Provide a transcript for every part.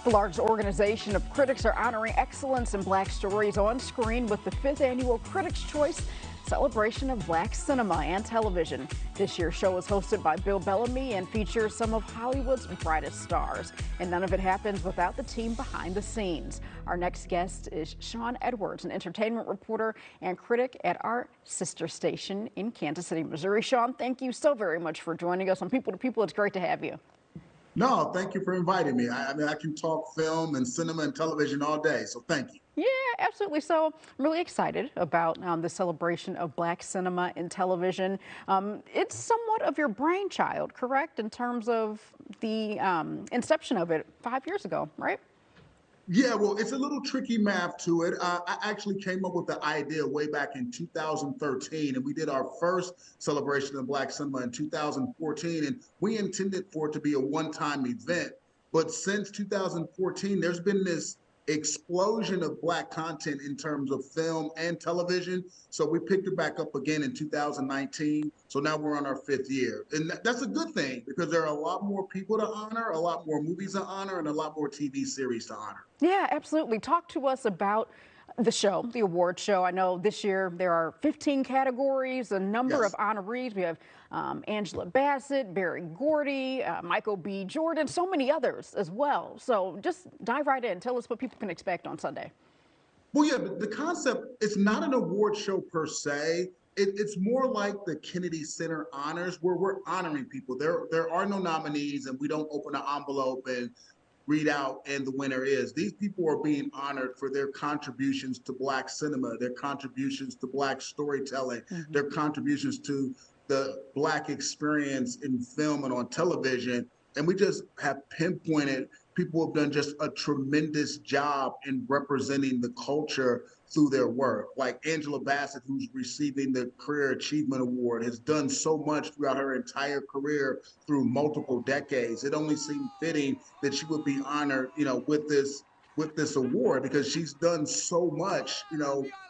The largest organization of critics are honoring excellence in Black stories on screen with the 5th annual Critics' Choice celebration of Black cinema and television. This year's show is hosted by Bill Bellamy and features some of Hollywood's brightest stars. And none of it happens without the team behind the scenes. Our next guest is Sean Edwards, an entertainment reporter and critic at our sister station in Kansas City, Missouri. Sean, thank you so very much for joining us on People to People. It's great to have you. No, thank you for inviting me. I mean, I can talk film and cinema and television all day, so thank you. Yeah, absolutely. So I'm really excited about the celebration of Black cinema and television. It's somewhat of your brainchild, correct, in terms of the inception of it 5 years ago, right? Yeah, well, it's a little tricky math to it. I actually came up with the idea way back in 2013, and we did our first celebration of Black cinema in 2014, and we intended for it to be a one-time event. But since 2014, there's been this explosion of Black content in terms of film and television. So we picked it back up again in 2019. So now we're on our 5th year. And that's a good thing because there are a lot more people to honor, a lot more movies to honor, and a lot more TV series to honor. Yeah, absolutely. Talk to us about the show, the award show. I know this year there are 15 categories, a number of Yes. honorees. We have Angela Bassett, Barry Gordy, Michael B. Jordan, so many others as well. So just dive right in. Tell us what people can expect on Sunday. Well, yeah, but the concept, it's not an award show per se. It's more like the Kennedy Center Honors, where we're honoring people. There are no nominees, and we don't open an envelope and read out and the winner is. These people are being honored for their contributions to Black cinema, their contributions to Black storytelling, their contributions to the Black experience in film and on television. And we just have pinpointed people who have done just a tremendous job in representing the culture through their work. Like Angela Bassett, who's receiving the Career Achievement Award, has done so much throughout her entire career through multiple decades. It only seemed fitting that she would be honored, with this award because she's done so much,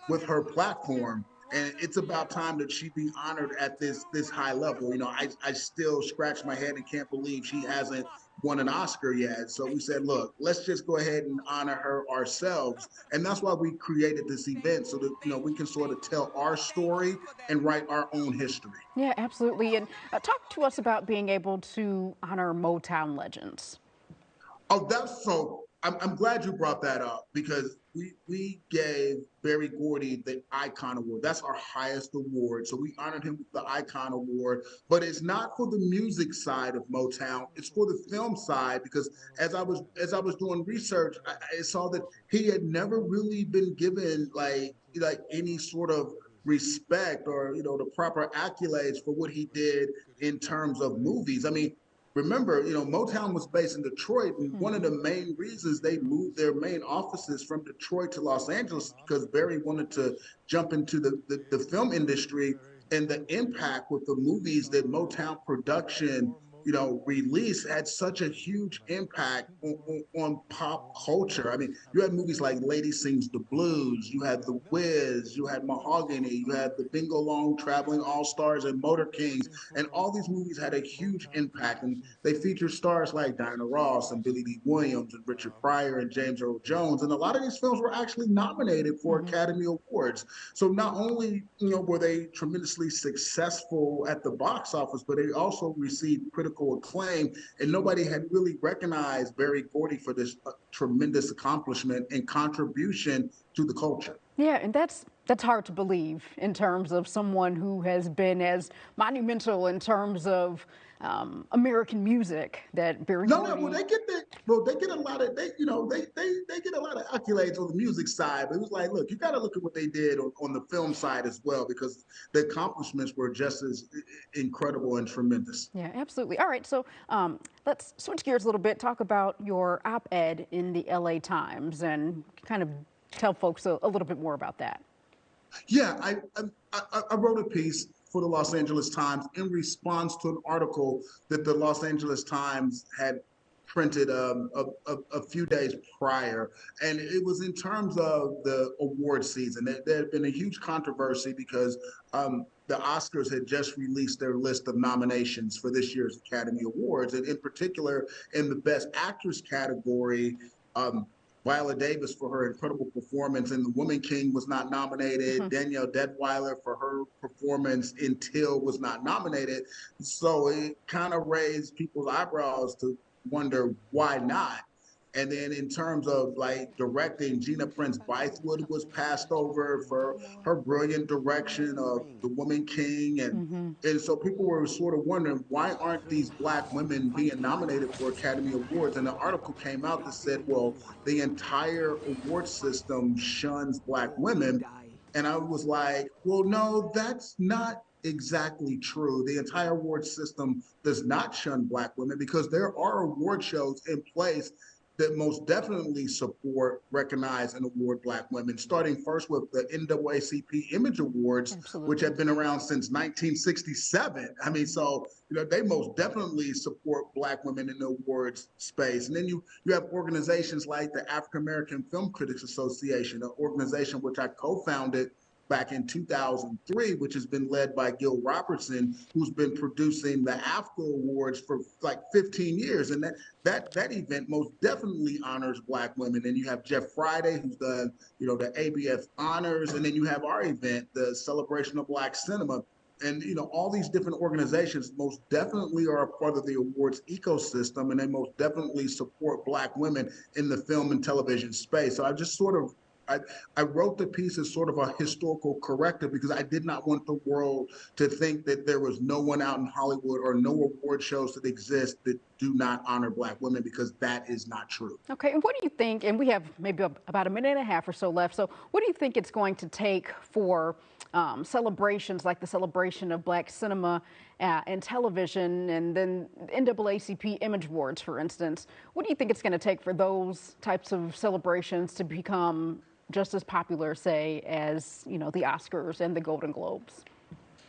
with her platform. And it's about time that she be honored at this high level. I still scratch my head and can't believe she hasn't won an Oscar yet. So we said, look, let's just go ahead and honor her ourselves. And that's why we created this event so that, we can sort of tell our story and write our own history. Yeah, absolutely. And talk to us about being able to honor Motown legends. Oh, that's so. I'm glad you brought that up because we gave Barry Gordy the Icon Award. That's our highest award. So we honored him with the Icon Award. But it's not for the music side of Motown. It's for the film side because as I was doing research, I saw that he had never really been given like any sort of respect or the proper accolades for what he did in terms of movies. I mean, remember, Motown was based in Detroit, and one of the main reasons they moved their main offices from Detroit to Los Angeles is because Barry wanted to jump into the film industry and the impact with the movies that Motown production release had such a huge impact on pop culture. I mean, you had movies like Lady Sings the Blues, you had The Wiz, you had Mahogany, you had the Bingo Long Traveling All Stars and Motor Kings, and all these movies had a huge impact. And they featured stars like Diana Ross and Billy Dee Williams and Richard Pryor and James Earl Jones. And a lot of these films were actually nominated for Academy Awards. So not only were they tremendously successful at the box office, but they also received critical acclaim, and nobody had really recognized Barry Gordy for this tremendous accomplishment and contribution to the culture. Yeah, and that's hard to believe in terms of someone who has been as monumental in terms of American music that Barry No, Gordy. no, well, they get a lot of they get a lot of accolades on the music side, but it was like, look, you got to look at what they did on the film side as well because the accomplishments were just as incredible and tremendous. Yeah, absolutely. All right, so let's switch gears a little bit. Talk about your op-ed in the LA Times and kind of tell folks a little bit more about that. Yeah, I wrote a piece for the Los Angeles Times in response to an article that the Los Angeles Times had printed a few days prior. And it was in terms of the award season. There had been a huge controversy because the Oscars had just released their list of nominations for this year's Academy Awards. And in particular, in the Best Actress category, Viola Davis for her incredible performance in The Woman King was not nominated. Danielle Deadwyler for her performance in Till was not nominated. So it kind of raised people's eyebrows to wonder why not. And then in terms of like directing, Gina Prince Bythewood was passed over for her brilliant direction of The Woman King. And so people were sort of wondering, why aren't these Black women being nominated for Academy Awards? And the article came out that said, well, the entire award system shuns Black women. And I was like, well, no, that's not exactly true. The entire award system does not shun Black women because there are award shows in place that most definitely support, recognize, and award Black women, starting first with the NAACP Image Awards, which have been around since 1967. I mean, so, they most definitely support Black women in the awards space. And then you have organizations like the African American Film Critics Association, an organization which I co-founded back in 2003, which has been led by Gil Robertson, who's been producing the AFCA Awards for like 15 years. And that event most definitely honors Black women. And you have Jeff Friday, who's done, the ABF honors. And then you have our event, the Celebration of Black Cinema. And, all these different organizations most definitely are a part of the awards ecosystem, and they most definitely support Black women in the film and television space. So I just sort of I wrote the piece as sort of a historical corrective because I did not want the world to think that there was no one out in Hollywood or no award shows that exist that do not honor Black women, because that is not true. Okay, and what do you think, and we have maybe about a minute and a half or so left, so what do you think it's going to take for celebrations like the celebration of Black cinema and television, and then NAACP Image Awards, for instance? What do you think it's going to take for those types of celebrations to become just as popular, say, as, the Oscars and the Golden Globes?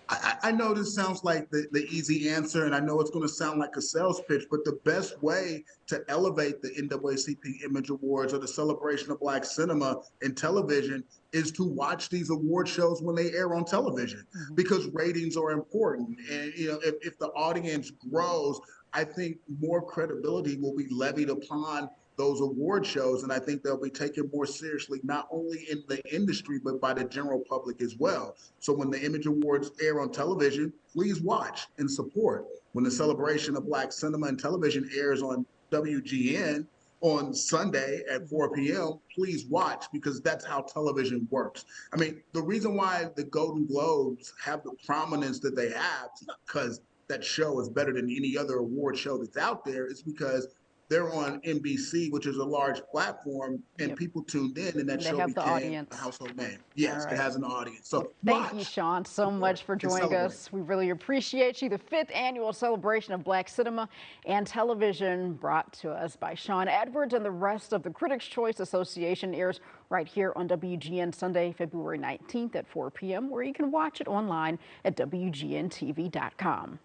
I know this sounds like the easy answer, and I know it's going to sound like a sales pitch, but the best way to elevate the NAACP Image Awards or the celebration of Black cinema and television is to watch these award shows when they air on television, because ratings are important. And, if the audience grows, I think more credibility will be levied upon those award shows, and I think they'll be taken more seriously, not only in the industry, but by the general public as well. So when the Image Awards air on television, please watch and support. When the celebration of Black cinema and television airs on WGN on Sunday at 4 p.m., please watch, because that's how television works. I mean, the reason why the Golden Globes have the prominence that they have is not because that show is better than any other award show that's out there. It's because they're on NBC, which is a large platform, and people tuned in, and that show became a household name. Yes, it has an audience. So thank you, Sean, so much for joining us. We really appreciate you. The 5th annual celebration of Black cinema and television, brought to us by Sean Edwards and the rest of the Critics' Choice Association, airs right here on WGN Sunday, February 19th at 4 p.m., where you can watch it online at WGNTV.com.